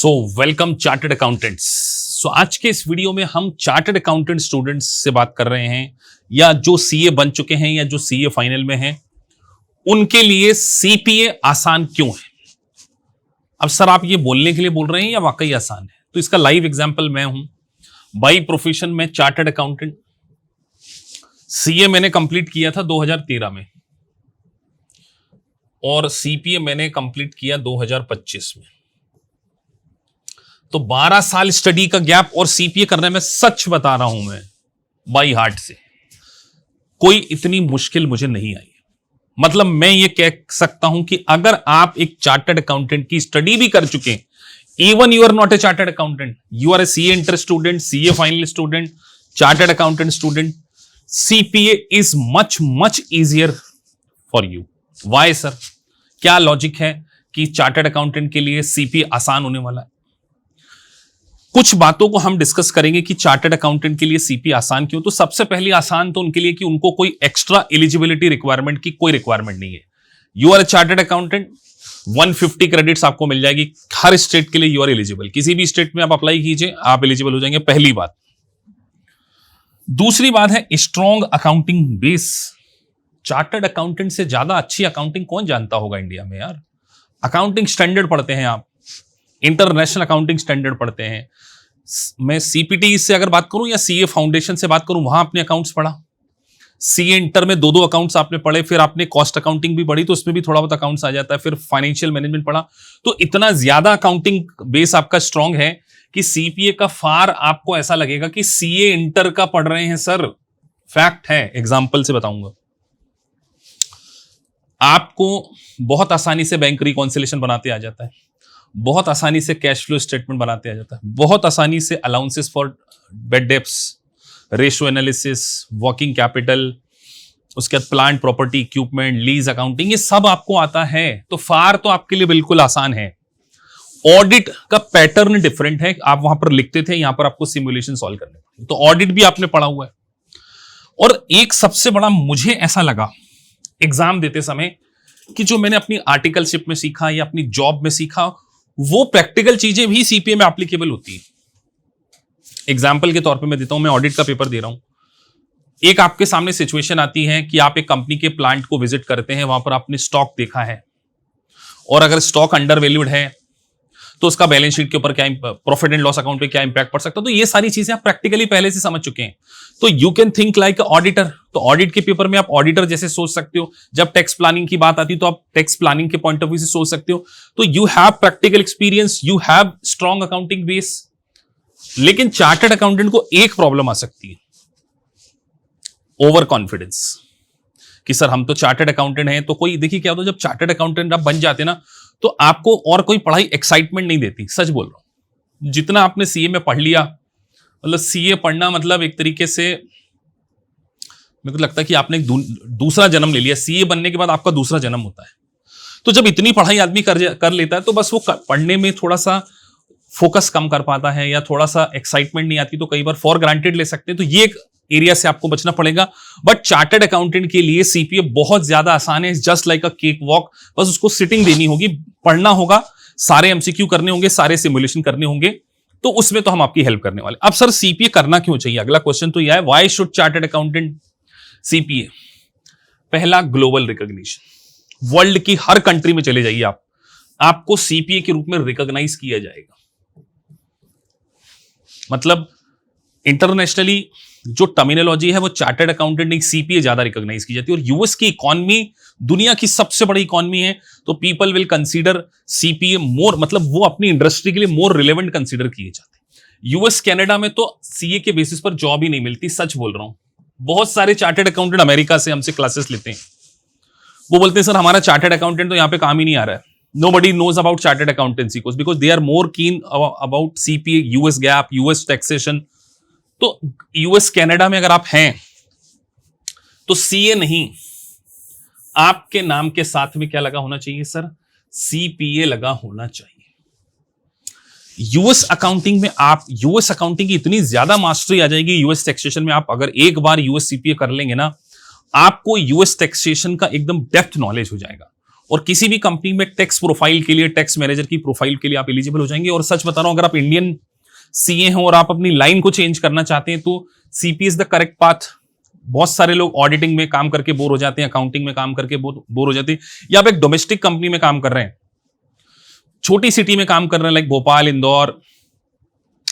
सो welcome chartered accountants. So आज के इस वीडियो में हम चार्टर्ड अकाउंटेंट स्टूडेंट्स से बात कर रहे हैं या जो सीए बन चुके हैं या जो सीए फाइनल में हैं, उनके लिए सीपीए आसान क्यों है। अब सर आप ये बोलने के लिए बोल रहे हैं या वाकई आसान है? तो इसका लाइव एग्जांपल मैं हूं। बाय प्रोफेशन में चार्टर्ड अकाउंटेंट, सीए मैंने कंप्लीट किया था 2013 में और सीपीए मैंने कंप्लीट किया 2025 में। तो 12 साल स्टडी का गैप और सीपीए करने में, सच बता रहा हूं मैं बाई हार्ट से, कोई इतनी मुश्किल मुझे नहीं आई। मतलब मैं ये कह सकता हूं कि अगर आप एक चार्टर्ड अकाउंटेंट की स्टडी भी कर चुके हैं, even you are not a chartered accountant, you are a CA inter student, CA final student, chartered accountant student, CPA is much much easier for you. Why sir? क्या logic है कि chartered accountant के लिए CPA आसान होने वाला है? कुछ बातों को हम डिस्कस करेंगे कि चार्टर्ड अकाउंटेंट के लिए सीपीए आसान क्यों। तो सबसे पहले आसान तो उनके लिए कि उनको कोई एक्स्ट्रा एलिजिबिलिटी रिक्वायरमेंट की कोई रिक्वायरमेंट नहीं है। You are a chartered accountant, 150 credits आपको मिल जाएगी। हर स्टेट के लिए यू आर एलिजिबल, किसी भी स्टेट में आप अप्लाई कीजिए, आप एलिजिबल हो जाएंगे। पहली बात। दूसरी बात है strong accounting base. Chartered accountant से ज्यादा अच्छी अकाउंटिंग कौन जानता होगा इंडिया में यार। अकाउंटिंग स्टैंडर्ड पढ़ते हैं आप, इंटरनेशनल अकाउंटिंग स्टैंडर्ड पढ़ते हैं। मैं सीपीटी से अगर बात करूं या सीए फाउंडेशन से बात करूं, वहां आपने अकाउंट्स पढ़ा। सीए इंटर में दो अकाउंट्स आपने पढ़े, फिर आपने कॉस्ट अकाउंटिंग भी पढ़ी तो उसमें भी थोड़ा बहुत अकाउंट्स आ जाता है, फिर फाइनेंशियल मैनेजमेंट पढ़ा। तो इतना ज्यादा अकाउंटिंग बेस आपका स्ट्रांग है कि सीपीए का फार आपको ऐसा लगेगा कि सीए इंटर का पढ़ रहे हैं सर। फैक्ट है, एग्जाम्पल से बताऊंगा। आपको बहुत आसानी से बैंक रिकॉन्सिलेशन बनाते आ जाता है, बहुत आसानी से कैश फ्लो स्टेटमेंट बनाते आ जाता है, बहुत आसानी से allowances for bad debts, ratio analysis, working capital, उसके बाद plant property equipment, lease accounting, ये सब आपको आता है। तो फार तो आपके लिए बिल्कुल आसान है। ऑडिट का पैटर्न डिफरेंट है। आप वहां पर लिखते थे, यहां पर आपको सिमुलेशन सॉल्व करने पड़े, तो ऑडिट भी आपने पढ़ा हुआ है। और एक सबसे बड़ा मुझे ऐसा लगा एग्जाम देते समय कि जो मैंने अपनी आर्टिकलशिप में सीखा या अपनी जॉब में सीखा, वो प्रैक्टिकल चीजें भी सीपीए में एप्लीकेबल होती है। एग्जाम्पल के तौर पे मैं देता हूं, मैं ऑडिट का पेपर दे रहा हूं। एक आपके सामने सिचुएशन आती है कि आप एक कंपनी के प्लांट को विजिट करते हैं, वहां पर आपने स्टॉक देखा है और अगर स्टॉक अंडर वैल्यूड है तो उसका बैलेंस शीट के ऊपर क्या, प्रॉफिट एंड लॉस अकाउंट पे क्या इंपैक्ट पड़ सकता है। तो ये सारी चीजें आप प्रैक्टिकली पहले से समझ चुके हैं। तो you can think like auditor. तो ऑडिट के पेपर में आप ऑडिटर जैसे सोच सकते हो। जब टैक्स प्लानिंग की बात आती है तो आप टैक्स प्लानिंग के पॉइंट ऑफ व्यू से सोच सकते हो। तो you have practical experience, you have strong accounting base. लेकिन चार्टर्ड अकाउंटेंट को एक प्रॉब्लम आ सकती है, ओवर कॉन्फिडेंस, कि सर हम तो चार्टर्ड अकाउंटेंट हैं। तो कोई देखिए क्या होता है, जब चार्टर्ड अकाउंटेंट आप बन जाते ना, तो आपको और कोई पढ़ाई एक्साइटमेंट नहीं देती। सच बोल रहा हूं। जितना आपने सीए में पढ़ लिया, मतलब सीए पढ़ना मतलब एक तरीके से मेरे को लगता है कि आपने एक दूसरा जन्म ले लिया। सीए बनने के बाद आपका दूसरा जन्म होता है। तो जब इतनी पढ़ाई आदमी कर लेता है तो बस वो पढ़ने में थोड़ा सा फोकस कम कर पाता है या थोड़ा सा एक्साइटमेंट नहीं आती, तो कई बार फॉर ग्रांटेड ले सकते हैं। तो ये एक एरिया से आपको बचना पड़ेगा। बट चार्टर्ड अकाउंटेंट के लिए सीपीए बहुत ज्यादा आसान है, जस्ट लाइक अ केक वॉक। बस उसको सिटिंग देनी होगी, पढ़ना होगा, सारे एमसीक्यू करने होंगे, सारे सिमुलेशन करने होंगे। तो उसमें तो हम आपकी हेल्प करने वाले। अब सर सीपीए करना क्यों चाहिए, अगला क्वेश्चन तो यह है, why should chartered accountant CPA? पहला, ग्लोबल रिकॉग्निशन। वर्ल्ड की हर कंट्री में चले जाइए आप, आपको सीपीए के रूप में रिकॉग्नाइज किया जाएगा। मतलब इंटरनेशनली जो टर्मिनोलॉजी है वो चार्टर्ड अकाउंटेंट नहीं, सीपीए ज्यादा रिकॉग्नाइज की जाती है। और यूएस की इकोनॉमी दुनिया की सबसे बड़ी इकोनॉमी है, तो पीपल विल कंसीडर सीपीए मोर, मतलब वो अपनी इंडस्ट्री के लिए मोर रिलेवेंट कंसीडर किए जाते हैं। यूएस कनाडा में तो सीए के बेसिस पर जॉब ही नहीं मिलती, सच बोल रहा हूं। बहुत सारे चार्टर्ड अकाउंटेंट अमेरिका से हमसे क्लासेस लेते हैं, वो बोलते हैं सर हमारा चार्टर्ड अकाउंटेंट तो यहां पे काम ही नहीं आ रहा है। Nobody knows about chartered accountancy course because they are more keen about CPA, US GAAP, US taxation. तो US कनाडा में अगर आप हैं तो सीए नहीं, आपके नाम के साथ में क्या लगा होना चाहिए सर? सीपीए लगा होना चाहिए। यूएस अकाउंटिंग में आप, यूएस अकाउंटिंग की इतनी ज्यादा मास्टरी आ जाएगी यूएस टैक्सेशन में, आप अगर एक बार यूएस सीपीए कर लेंगे ना, आपको यूएस टैक्सेशन का एकदम डेप्थ नॉलेज हो जाएगा। और किसी भी कंपनी में टैक्स प्रोफाइल के लिए, टैक्स मैनेजर की प्रोफाइल के लिए आप एलिजिबल हो जाएंगे। और सच बता रहा हूं, अगर आप इंडियन सीए हैं और आप अपनी लाइन को चेंज करना चाहते हैं तो CPA is the correct path. बहुत सारे लोग ऑडिटिंग में काम करके बोर हो जाते हैं, अकाउंटिंग में काम करके बोर हो जाते हैं, या आप एक डोमेस्टिक कंपनी में काम कर रहे हैं, छोटी सिटी में काम कर रहे हैं, लाइक भोपाल, इंदौर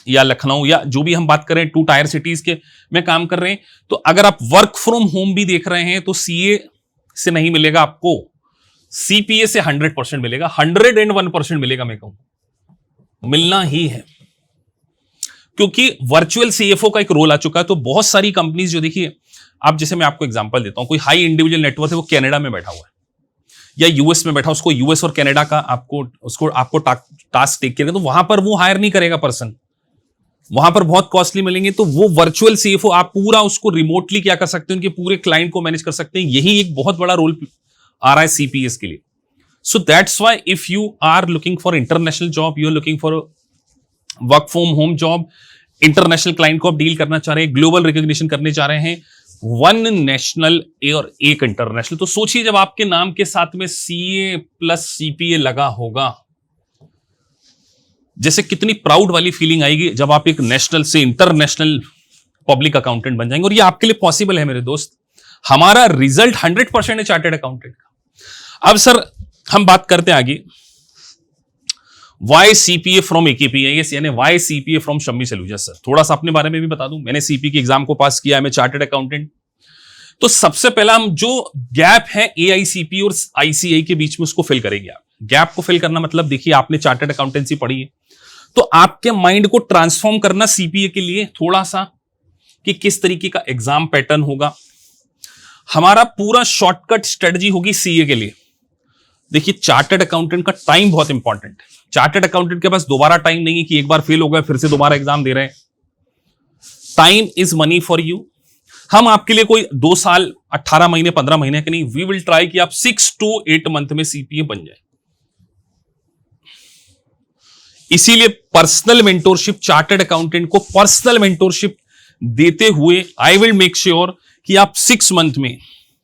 या लखनऊ, या जो भी हम बात करें 2 टायर सिटीज के में काम कर रहे हैं, तो अगर आप वर्क फ्रॉम होम भी देख रहे हैं तो सीए से नहीं मिलेगा आपको, सीपीए से 100% मिलेगा, 101% मिलेगा। मैं कहूं मिलना ही है, क्योंकि वर्चुअल सीएफओ का एक रोल आ चुका है। तो बहुत सारी कंपनीज जो, देखिए आप, जैसे मैं आपको एग्जांपल देता हूं, कोई हाई इंडिविजुअल नेटवर्क है, वो कनाडा में बैठा हुआ है या यूएस में बैठा, उसको यूएस और कनाडा का आपको टास्क टेक करेगा, तो वहां पर वो हायर नहीं करेगा पर्सन, वहां पर बहुत कॉस्टली मिलेंगे। तो वो वर्चुअल सीएफओ आप पूरा उसको रिमोटली क्या कर सकते हैं, उनके पूरे क्लाइंट को मैनेज कर सकते हैं। यही एक बहुत बड़ा रोल आ रहा है सीपीएस के लिए। So that's why if you are looking for international job, you are looking for work from home job, international client को आप डील करना चाह रहे हैं, ग्लोबल रिकॉग्निशन करने जा रहे हैं, 1 नेशनल और 1 इंटरनेशनल, तो सोचिए जब आपके नाम के साथ में सीए प्लस सीपीए लगा होगा, जैसे कितनी प्राउड वाली फीलिंग आएगी जब आप एक नेशनल से इंटरनेशनल पब्लिक अकाउंटेंट बन जाएंगे। और ये आपके लिए पॉसिबल है मेरे दोस्त। हमारा रिजल्ट 100% है चार्टर्ड अकाउंटेंट का। अब सर हम बात करते हैं आगे, वाई सीपीए फ्रॉम एकेपीआईएस, यानी why CPA from Shammi Saluja. Sir थोड़ा सा अपने बारे में भी बता दूं, मैंने सीपीए के एग्जाम को पास किया है, मैं चार्टर्ड अकाउंटेंट। तो सबसे पहला हम जो गैप है एआईसीपी और आईसीआई के बीच में, उसको फिल करेंगे। आप गैप को फिल करना मतलब, देखिए आपने चार्टर्ड अकाउंटेंसी पढ़ी है, तो आपके माइंड को ट्रांसफॉर्म करना सीपीए के लिए थोड़ा सा, कि किस तरीके का एग्जाम पैटर्न होगा। हमारा पूरा शॉर्टकट स्ट्रेटजी होगी सीए के लिए। देखिए चार्टर्ड अकाउंटेंट का टाइम बहुत इंपॉर्टेंट है। चार्टर्ड अकाउंटेंट के पास दोबारा टाइम नहीं है कि एक बार फेल हो गए फिर से दोबारा एग्जाम दे रहे हैं। Time is money for you. हम आपके लिए कोई 2 साल, 18 महीने, 15 महीने के नहीं, वी विल ट्राई कि आप 6 to 8 मंथ में सीपीए बन जाए। इसीलिए पर्सनल मेंटोरशिप, चार्टर्ड अकाउंटेंट को पर्सनल मेंटोरशिप देते हुए आई विल मेक श्योर कि आप 6 मंथ में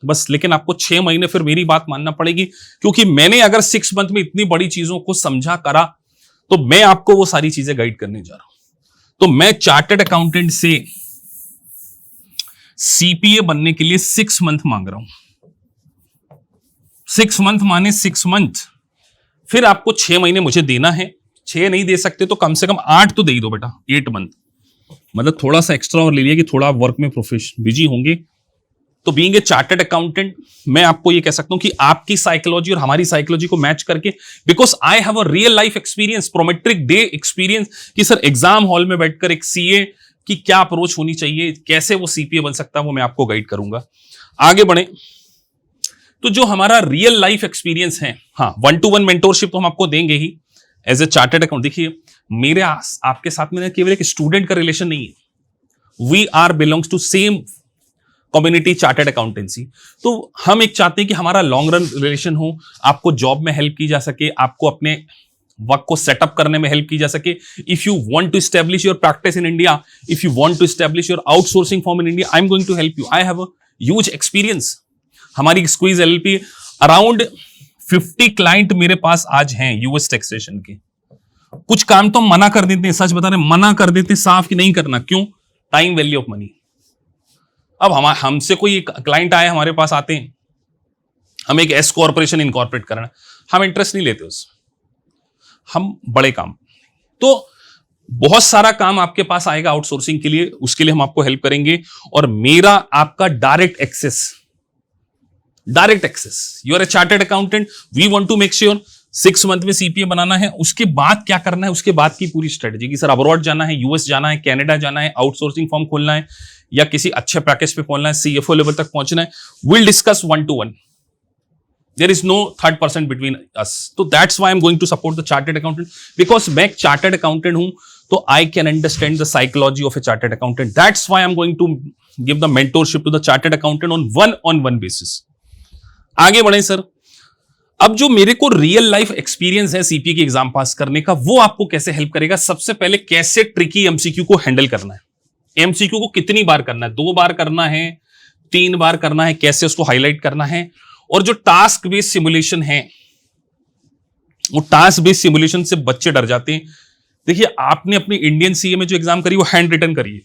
बस, लेकिन आपको 6 महीने फिर मेरी बात मानना पड़ेगी, क्योंकि मैंने अगर 6 मंथ में इतनी बड़ी चीजों को समझा करा, तो मैं आपको वो सारी चीजें गाइड करने जा रहा हूं। तो मैं चार्टर्ड अकाउंटेंट से सीपीए बनने के लिए 6 मंथ मांग रहा हूं। 6 मंथ माने 6 मंथ, फिर आपको 6 महीने मुझे देना है। 6 नहीं दे सकते तो कम से कम 8 तो दे ही दो बेटा, 8 मंथ, मतलब थोड़ा सा एक्स्ट्रा और ले लिया कि थोड़ा वर्क में प्रोफेशनल बिजी होंगे। तो बीइंग ए चार्टर्ड अकाउंटेंट, मैं आपको ये कह सकता हूं कि आपकी साइकोलॉजी और हमारी साइकोलॉजी को मैच करके, because I have a real life experience, Prometric day experience, कि सर एग्जाम हॉल में बैठकर एक सीए की क्या अप्रोच होनी चाहिए, कैसे वो सीपीए बन सकता है, वो मैं आपको गाइड करूंगा। आगे बढ़े तो जो हमारा रियल लाइफ एक्सपीरियंस है, हाँ 1-to-1 मेंटोरशिप तो हम आपको देंगे ही एज ए चार्टर्ड अकाउंट। देखिए मेरे आपके साथ में केवल एक स्टूडेंट का रिलेशन नहीं है, we are belongs to same community chartered accountancy. तो हम एक चाहते हैं कि हमारा लॉन्ग रन रिलेशन हो, आपको जॉब में हेल्प की जा सके, आपको अपने वर्क को सेटअप करने में हेल्प की जा सके। If you want to establish your practice in India, if you want to establish your outsourcing form in India, I am going to help you. I have a huge experience. हमारी squeeze LLP around 50 client मेरे पास आज हैं US taxation के। कुछ काम तो हम मना कर देते हैं, सच बता रहे, मना कर देते हैं साफ कि नहीं करना। क्यों? Time value of money. अब हमसे कोई क्लाइंट आए, हमारे पास आते हैं, हम एक एस कॉर्पोरेशन इनकॉर्पोरेट करना, हम इंटरेस्ट नहीं लेते उस, हम बड़े काम। तो बहुत सारा काम आपके पास आएगा आउटसोर्सिंग के लिए, उसके लिए हम आपको हेल्प करेंगे। और मेरा आपका direct access, you are a chartered accountant, we want to make sure 6 month में सीपीए बनाना है। उसके बाद क्या करना है, उसके बाद की पूरी स्ट्रेटजी कि सर अब्रॉड जाना है, यूएस जाना है, कनाडा जाना है, आउटसोर्सिंग फॉर्म खोलना है, या किसी अच्छे पैकेज पे खोलना है, सीएफओ लेवल तक पहुंचना है। Will discuss 1-to-1, there is no third person between us. तो that's why I am going to support the chartered accountant, because मैं चार्टर्ड अकाउंटेंट हूं, तो I can understand the psychology of a chartered accountant. That's why I am going to give the mentorship to the chartered accountant on 1-on-1 basis. आगे बढ़े sir. अब जो मेरे को real life experience है CPA की एग्जाम पास करने का, वो आपको कैसे हेल्प करेगा। सबसे पहले कैसे ट्रिकी एमसीक्यू को हैंडल करना है, एमसीक्यू को कितनी बार करना है, 2 बार करना है, 3 बार करना है, कैसे उसको हाईलाइट करना है। और जो टास्क बेस्ड सिमुलेशन है वो टास्क बेस्ड सिमुलेशन से बच्चे डर जाते हैं। देखिए, आपने अपनी इंडियन सीए में जो एग्जाम करी वो हैंड रिटन करिए,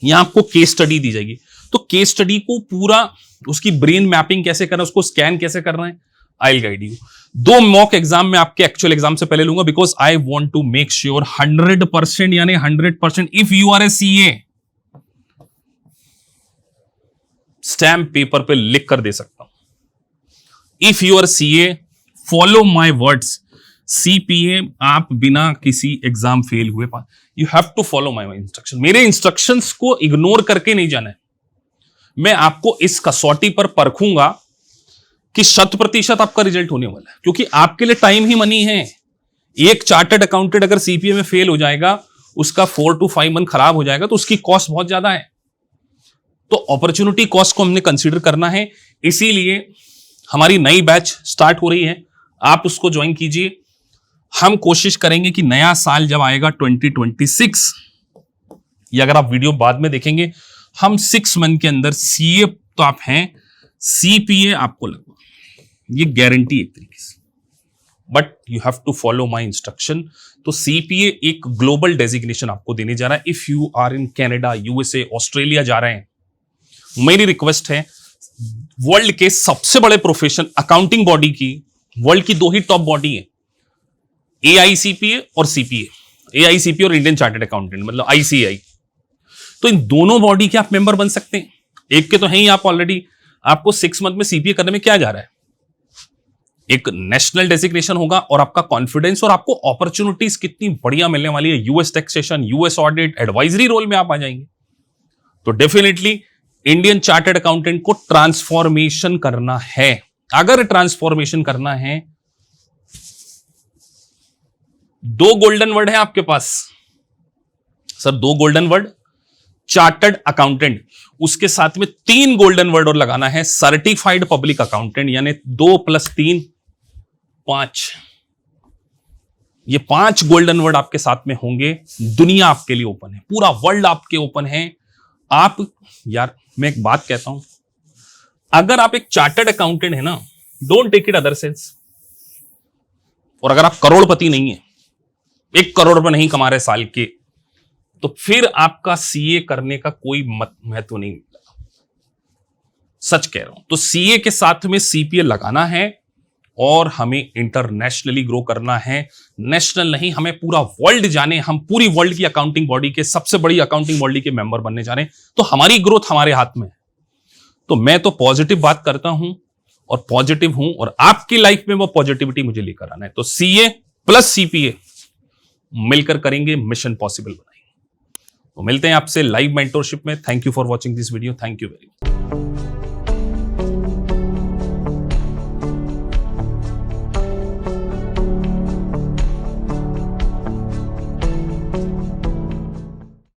यहां आपको केस स्टडी दी जाएगी। तो केस स्टडी को पूरा उसकी ब्रेन मैपिंग कैसे करना है, उसको स्कैन कैसे करना है, I will guide you. 2 mock exam में आपके एक्चुअल एग्जाम से पहले लूंगा, because I want to make sure 100% यानी 100% if you are a CA, stamp paper पे लिख कर दे सकता हूं। If you are CA, follow my words. CPA आप बिना किसी एग्जाम फेल हुए you have to follow my instruction. मेरे इंस्ट्रक्शंस को इग्नोर करके नहीं जाना है। मैं आपको इस कसौटी पर परखूंगा कि 100% आपका रिजल्ट होने वाला है, क्योंकि आपके लिए टाइम ही मनी है। एक चार्टर्ड अकाउंटेंट अगर सीपीए में फेल हो जाएगा, उसका 4 to 5 मंथ खराब हो जाएगा, तो उसकी कॉस्ट बहुत ज्यादा है। तो अपॉर्चुनिटी कॉस्ट को हमने कंसीडर करना है, इसीलिए हमारी नई बैच स्टार्ट हो रही है, आप उसको ज्वाइन कीजिए। हम कोशिश करेंगे कि नया साल जब आएगा 2026, या अगर आप वीडियो बाद में देखेंगे, हम 6 मंथ के अंदर सीए तो आप हैं, सीपीए आपको लगवा, ये गारंटी एक तरीके से, but you have to follow my instruction. तो सीपीए एक ग्लोबल डेजिग्नेशन आपको देने जा रहा है। If you are in Canada, USA, Australia जा रहे हैं, मेरी रिक्वेस्ट है, वर्ल्ड के सबसे बड़े प्रोफेशन अकाउंटिंग बॉडी की, वर्ल्ड की 2 ही टॉप बॉडी है, एआईसीपीए और सीपीए। एआईसीपीए और इंडियन चार्टर्ड अकाउंटेंट, मतलब आईसीआई। तो इन दोनों बॉडी के आप मेंबर बन सकते हैं। एक के तो हैं ही आप ऑलरेडी। आपको 6 मंथ में सीपीए करने में क्या जा रहा है, एक नेशनल डेजिग्नेशन होगा और आपका कॉन्फिडेंस, और आपको अपॉर्चुनिटीज कितनी बढ़िया मिलने वाली है। US taxation, US audit, advisory role में आप आ जाएंगे। तो डेफिनेटली इंडियन चार्टर्ड अकाउंटेंट को ट्रांसफॉर्मेशन करना है। अगर ट्रांसफॉर्मेशन करना है, 2 गोल्डन वर्ड है आपके पास sir, 2 golden word, chartered accountant, उसके साथ में 3 गोल्डन वर्ड और लगाना है, सर्टिफाइड पब्लिक अकाउंटेंट, यानी 2 + 3 5। ये 5 गोल्डन वर्ड आपके साथ में होंगे। दुनिया आपके लिए ओपन है, पूरा वर्ल्ड आपके ओपन है। आप यार, मैं एक बात कहता हूं, अगर आप एक चार्टर्ड अकाउंटेंट है ना, don't take it other sense. और अगर आप करोड़पति नहीं है, 1 करोड़ रुपए नहीं कमा रहे साल के, तो फिर आपका सीए करने का कोई महत्व नहीं मिलेगा। सच कह रहा हूं। तो सीए के साथ में सीपीए लगाना है, और हमें इंटरनेशनली ग्रो करना है। नेशनल नहीं, हमें पूरा वर्ल्ड जाने, हम पूरी वर्ल्ड की अकाउंटिंग बॉडी के, सबसे बड़ी अकाउंटिंग बॉडी के मेंबर बनने जा रहे हैं। तो हमारी ग्रोथ हमारे हाथ में है। तो मैं तो पॉजिटिव बात करता हूं और पॉजिटिव हूं, और आपकी लाइफ में वो पॉजिटिविटी मुझे लेकर आना है। तो सीए प्लस सीपीए मिलकर करेंगे मिशन पॉसिबल बनाएंगे। तो मिलते हैं आपसे लाइव मेंटरशिप में। Thank you for watching this video. Thank you very much.